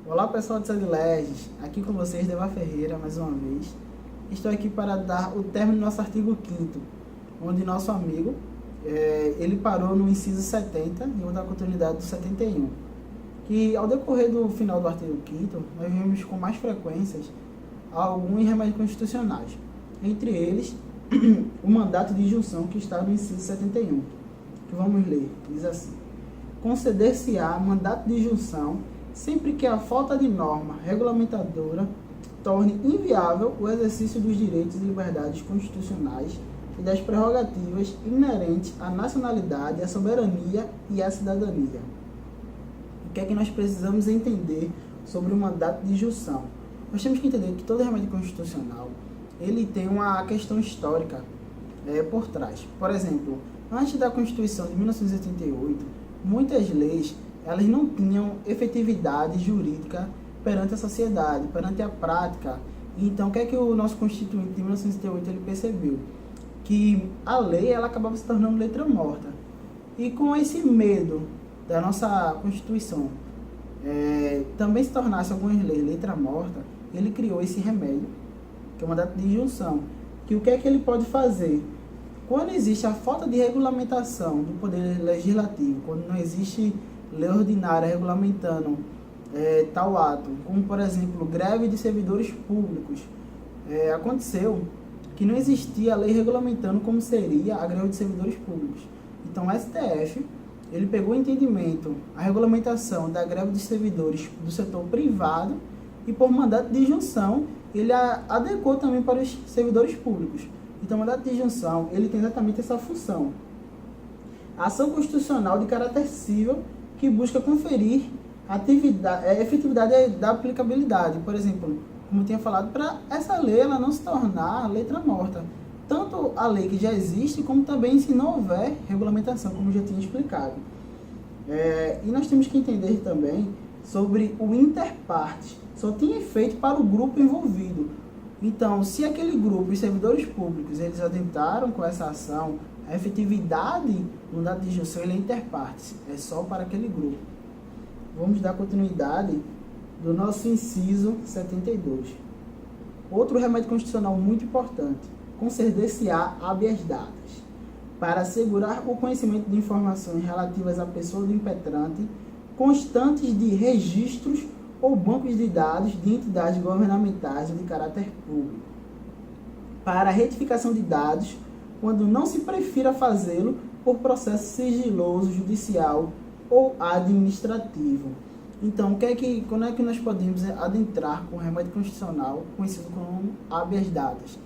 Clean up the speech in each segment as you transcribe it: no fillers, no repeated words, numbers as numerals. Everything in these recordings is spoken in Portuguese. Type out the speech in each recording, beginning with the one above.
Olá pessoal de Sadileges, aqui com vocês Deva Ferreira mais uma vez. Estou aqui para dar o término do nosso artigo 5º, onde nosso amigo, ele parou no inciso 70 e vou dar continuidade do 71. Que ao decorrer do final do artigo 5º, nós vimos com mais frequências alguns remédios constitucionais. Entre eles, o mandato de injunção que está no inciso 71, que vamos ler, diz assim: conceder-se-á mandato de injunção sempre que a falta de norma regulamentadora torne inviável o exercício dos direitos e liberdades constitucionais e das prerrogativas inerentes à nacionalidade, à soberania e à cidadania. O que é que nós precisamos entender sobre o mandato de injunção? Nós temos que entender que todo remédio constitucional ele tem uma questão histórica por trás. Por exemplo, antes da Constituição de 1988, muitas leis elas não tinham efetividade jurídica perante a sociedade, perante a prática. Então, o que é que o nosso Constituinte de 1988 ele percebeu? Que a lei ela acabava se tornando letra morta. E com esse medo da nossa Constituição também se tornasse algumas leis letra morta, ele criou esse remédio, que é o mandato de injunção. Que o que é que ele pode fazer? Quando existe a falta de regulamentação do Poder Legislativo, quando não existe lei ordinária regulamentando tal ato, como por exemplo greve de servidores públicos, aconteceu que não existia lei regulamentando como seria a greve de servidores públicos. Então o STF ele pegou o entendimento, a regulamentação da greve de servidores do setor privado e por mandato de injunção ele adequou também para os servidores públicos. Então o mandato de injunção ele tem exatamente essa função. A ação constitucional de caráter civil que busca conferir efetividade da aplicabilidade. Por exemplo, como eu tinha falado, para essa lei ela não se tornar letra morta. Tanto a lei que já existe, como também se não houver regulamentação, como eu já tinha explicado. E nós temos que entender também sobre o inter partes. Só tem efeito para o grupo envolvido. Então, se aquele grupo, os servidores públicos, eles atentaram com essa ação, a efetividade do mandato de injunção ele é inter partes, é só para aquele grupo. Vamos dar continuidade do nosso inciso 72. Outro remédio constitucional muito importante: conceder-se-á habeas datas, para assegurar o conhecimento de informações relativas à pessoa do impetrante, constantes de registros ou bancos de dados de entidades governamentais ou de caráter público, para a retificação de dados, quando não se prefira fazê-lo por processo sigiloso, judicial ou administrativo. Então, quando é que nós podemos adentrar com o remédio constitucional, conhecido como habeas datas?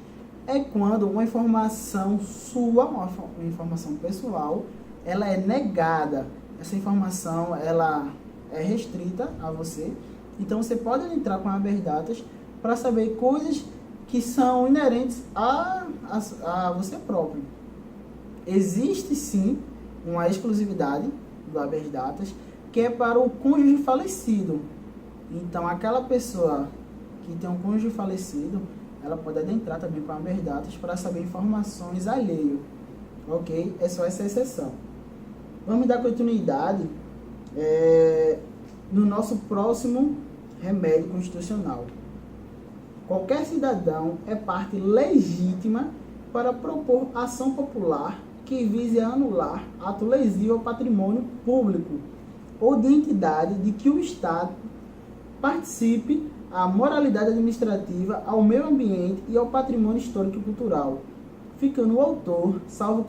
É quando uma informação sua, uma informação pessoal, ela é negada. Essa informação ela é restrita a você. Então, você pode entrar com habeas datas para saber coisas que são inerentes a você próprio. Existe sim uma exclusividade do habeas datas, que é para o cônjuge falecido. Então, aquela pessoa que tem um cônjuge falecido, ela pode adentrar também com habeas datas para saber informações alheias. Ok? É só essa exceção. Vamos dar continuidade no nosso próximo remédio constitucional. Qualquer cidadão é parte legítima para propor ação popular que vise anular ato lesivo ao patrimônio público ou de entidade de que o Estado participe à moralidade administrativa, ao meio ambiente e ao patrimônio histórico e cultural, ficando o autor, salvo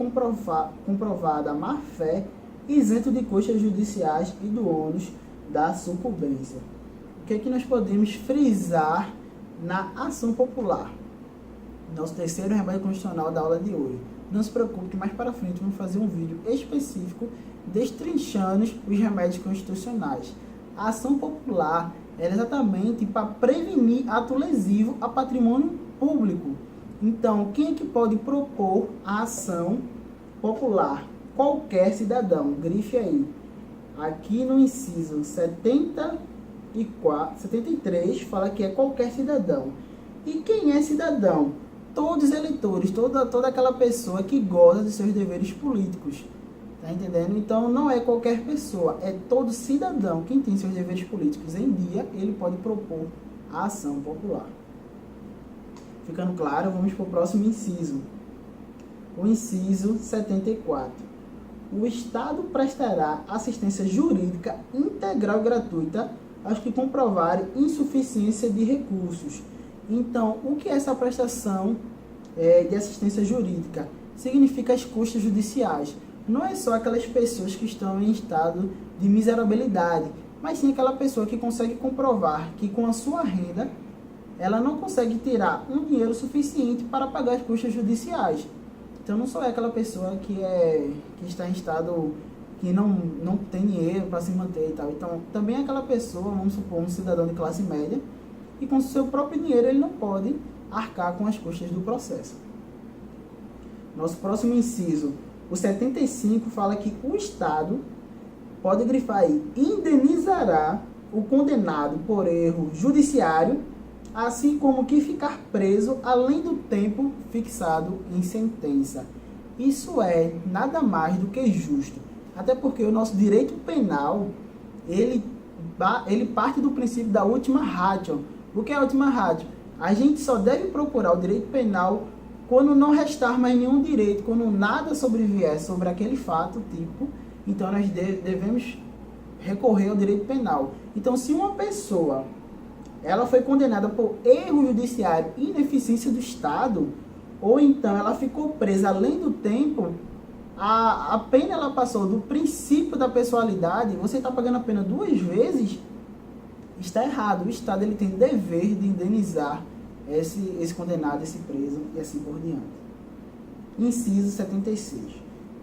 comprovada a má-fé, isento de custas judiciais e do ônus da sucumbência. O que é que nós podemos frisar na ação popular? Nosso terceiro remédio constitucional da aula de hoje. Não se preocupe que mais para frente vamos fazer um vídeo específico destrinchando os remédios constitucionais. A ação popular é exatamente para prevenir ato lesivo a patrimônio público. Então, quem é que pode propor a ação popular? Qualquer cidadão. Grife aí. Aqui no inciso 73 fala que é qualquer cidadão. E quem é cidadão? Todos os eleitores, toda aquela pessoa que goza de seus deveres políticos. Tá entendendo? Então não é qualquer pessoa, é todo cidadão. Quem tem seus deveres políticos em dia, ele pode propor a ação popular. Ficando claro, vamos para o próximo inciso. O inciso 74. O Estado prestará assistência jurídica integral e gratuita aos que comprovarem insuficiência de recursos. Então, o que é essa prestação de assistência jurídica? Significa as custas judiciais. Não é só aquelas pessoas que estão em estado de miserabilidade, mas sim aquela pessoa que consegue comprovar que com a sua renda ela não consegue tirar um dinheiro suficiente para pagar as custas judiciais. Então não só é aquela pessoa que está em estado que não tem dinheiro para se manter e tal. Então também é aquela pessoa, vamos supor, um cidadão de classe média, e com seu próprio dinheiro ele não pode arcar com as custas do processo. Nosso próximo inciso, o 75, fala que o Estado, pode grifar aí, indenizará o condenado por erro judiciário, assim como que ficar preso além do tempo fixado em sentença. Isso é nada mais do que justo, até porque o nosso direito penal, ele parte do princípio da ultima ratio. O que é a ultima ratio? A gente só deve procurar o direito penal quando não restar mais nenhum direito, quando nada sobrevier sobre aquele fato, tipo, então nós devemos recorrer ao direito penal. Então, se uma pessoa ela foi condenada por erro judiciário e ineficiência do Estado, ou então ela ficou presa além do tempo, a pena ela passou do princípio da pessoalidade, você está pagando a pena 2 vezes, está errado. O Estado ele tem dever de indenizar esse condenado, esse preso e assim por diante. Inciso 76.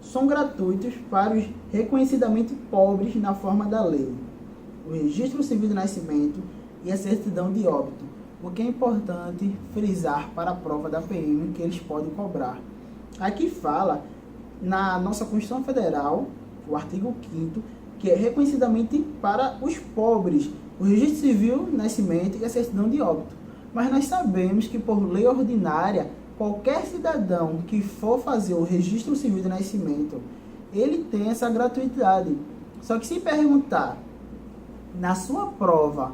São gratuitos para os reconhecidamente pobres na forma da lei o registro civil de nascimento e a certidão de óbito, o que é importante frisar para a prova da PM que eles podem cobrar. Aqui fala, na nossa Constituição Federal, o artigo 5º, que é reconhecidamente para os pobres, o registro civil de nascimento e a certidão de óbito. Mas nós sabemos que por lei ordinária, qualquer cidadão que for fazer o registro civil de nascimento, ele tem essa gratuidade. Só que se perguntar na sua prova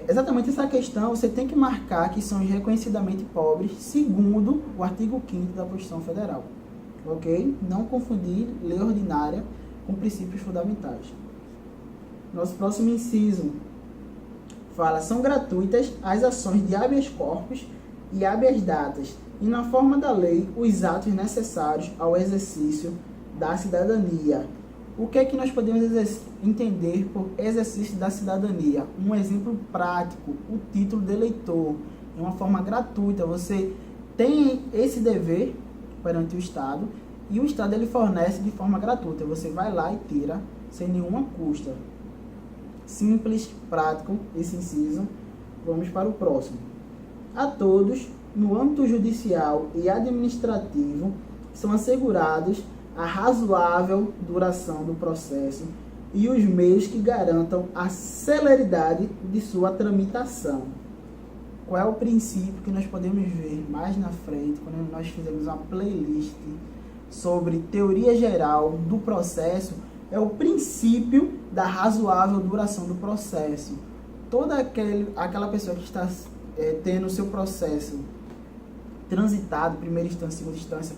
exatamente essa questão, você tem que marcar que são reconhecidamente pobres, segundo o artigo 5º da Constituição Federal. Ok? Não confundir lei ordinária com princípios fundamentais. Nosso próximo inciso fala, são gratuitas as ações de habeas corpus e habeas datas, e na forma da lei, os atos necessários ao exercício da cidadania. O que é que nós podemos entender por exercício da cidadania? Um exemplo prático, o título de eleitor, de uma forma gratuita. Você tem esse dever perante o Estado, e o Estado ele fornece de forma gratuita. Você vai lá e tira sem nenhuma custa. Simples, prático, esse inciso. Vamos para o próximo. A todos, no âmbito judicial e administrativo, são assegurados a razoável duração do processo e os meios que garantam a celeridade de sua tramitação. Qual é o princípio que nós podemos ver mais na frente, quando nós fizermos uma playlist sobre teoria geral do processo? É o princípio da razoável duração do processo. Toda aquela pessoa que está tendo o seu processo transitado, primeira instância, segunda instância,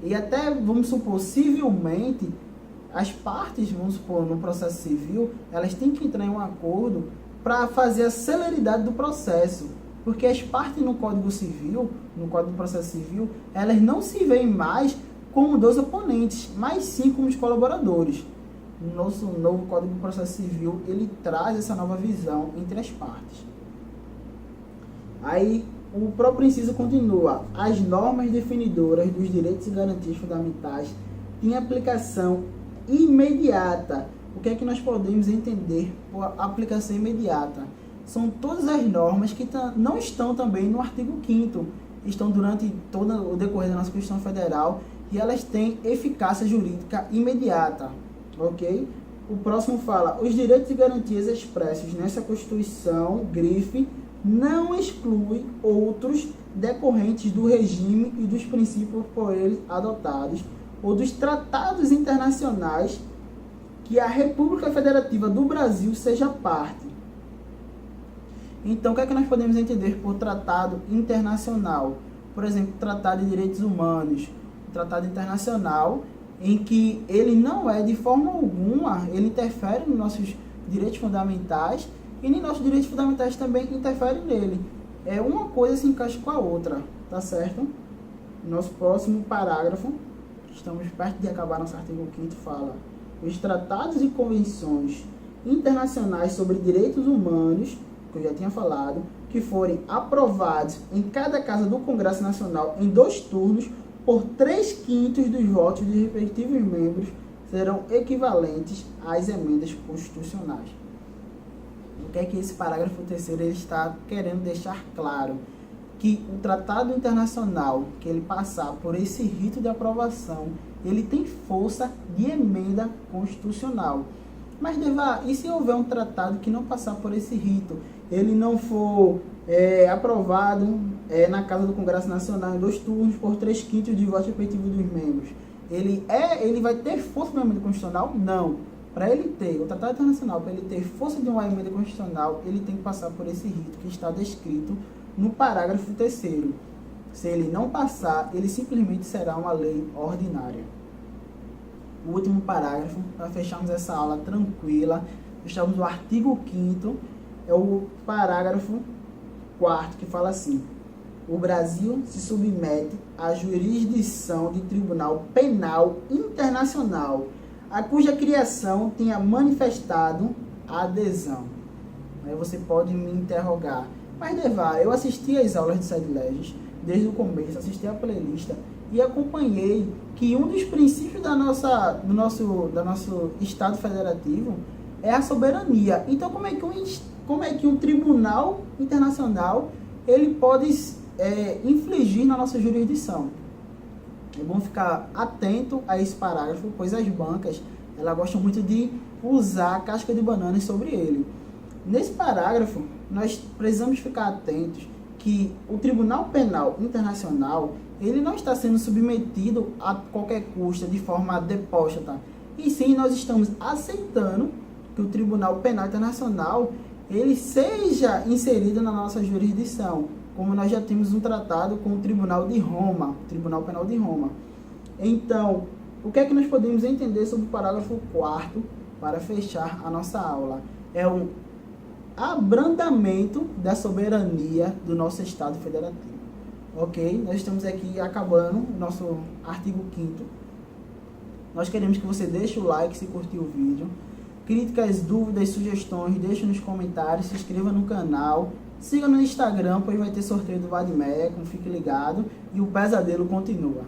e até, vamos supor, civilmente, as partes, vamos supor, no processo civil, elas têm que entrar em um acordo para fazer a celeridade do processo. Porque as partes no Código Civil, no Código do Processo Civil, elas não se veem mais como dos oponentes, mas sim como os colaboradores. O nosso novo Código do Processo Civil, ele traz essa nova visão entre as partes. Aí, o próprio inciso continua. As normas definidoras dos direitos e garantias fundamentais têm aplicação imediata. O que é que nós podemos entender por aplicação imediata? São todas as normas que não estão também no artigo 5º, estão durante todo o decorrer da nossa Constituição Federal, e elas têm eficácia jurídica imediata. Ok? O próximo fala, os direitos e garantias expressos nessa Constituição, grife, não exclui outros decorrentes do regime e dos princípios por eles adotados, ou dos tratados internacionais que a República Federativa do Brasil seja parte. Então, o que é que nós podemos entender por tratado internacional? Por exemplo, Tratado de Direitos Humanos, um tratado internacional em que ele não é, de forma alguma, ele interfere nos nossos direitos fundamentais e nem nossos direitos fundamentais também interferem nele. Uma coisa se encaixa com a outra, tá certo? Nosso próximo parágrafo, estamos perto de acabar nosso artigo 5º, fala: os tratados e convenções internacionais sobre direitos humanos, que eu já tinha falado, que forem aprovados em cada casa do Congresso Nacional em 2 turnos, por 3/5 dos votos dos respectivos membros, serão equivalentes às emendas constitucionais. O que é que esse parágrafo 3º ele está querendo deixar claro? Que o tratado internacional, que ele passar por esse rito de aprovação, ele tem força de emenda constitucional. Mas, Deva, e se houver um tratado que não passar por esse rito, ele não for aprovado na Casa do Congresso Nacional em 2 turnos por 3/5 de votos respectivos dos membros, ele vai ter força de uma emenda constitucional? Não. Para ele ter, o tratado internacional, para ele ter força de uma emenda constitucional, ele tem que passar por esse rito que está descrito no parágrafo 3º. Se ele não passar, ele simplesmente será uma lei ordinária. O último parágrafo, para fecharmos essa aula tranquila, estamos no artigo 5º, é o parágrafo 4º, que fala assim: o Brasil se submete à jurisdição de Tribunal Penal Internacional, a cuja criação tenha manifestado adesão. Aí você pode me interrogar: mas, Deva, eu assisti às aulas de Sede Legis desde o começo, assisti a playlist e acompanhei que um dos princípios do nosso Estado Federativo é a soberania. Então, como é que um tribunal internacional ele pode infligir na nossa jurisdição? É bom ficar atento a esse parágrafo, pois as bancas elas gostam muito de usar a casca de bananas sobre ele. Nesse parágrafo, nós precisamos ficar atentos que o Tribunal Penal Internacional ele não está sendo submetido a qualquer custo de forma depósita, e sim nós estamos aceitando que o Tribunal Penal Internacional ele seja inserido na nossa jurisdição, como nós já temos um tratado com o Tribunal de Roma, o Tribunal Penal de Roma. Então, o que é que nós podemos entender sobre o parágrafo 4º para fechar a nossa aula? É um abrandamento da soberania do nosso Estado Federativo. Ok? Nós estamos aqui acabando o nosso artigo 5º. Nós queremos que você deixe o like se curtiu o vídeo. Críticas, dúvidas, sugestões, deixe nos comentários, se inscreva no canal, siga no Instagram, pois vai ter sorteio do Vadmecum, fique ligado, e o pesadelo continua.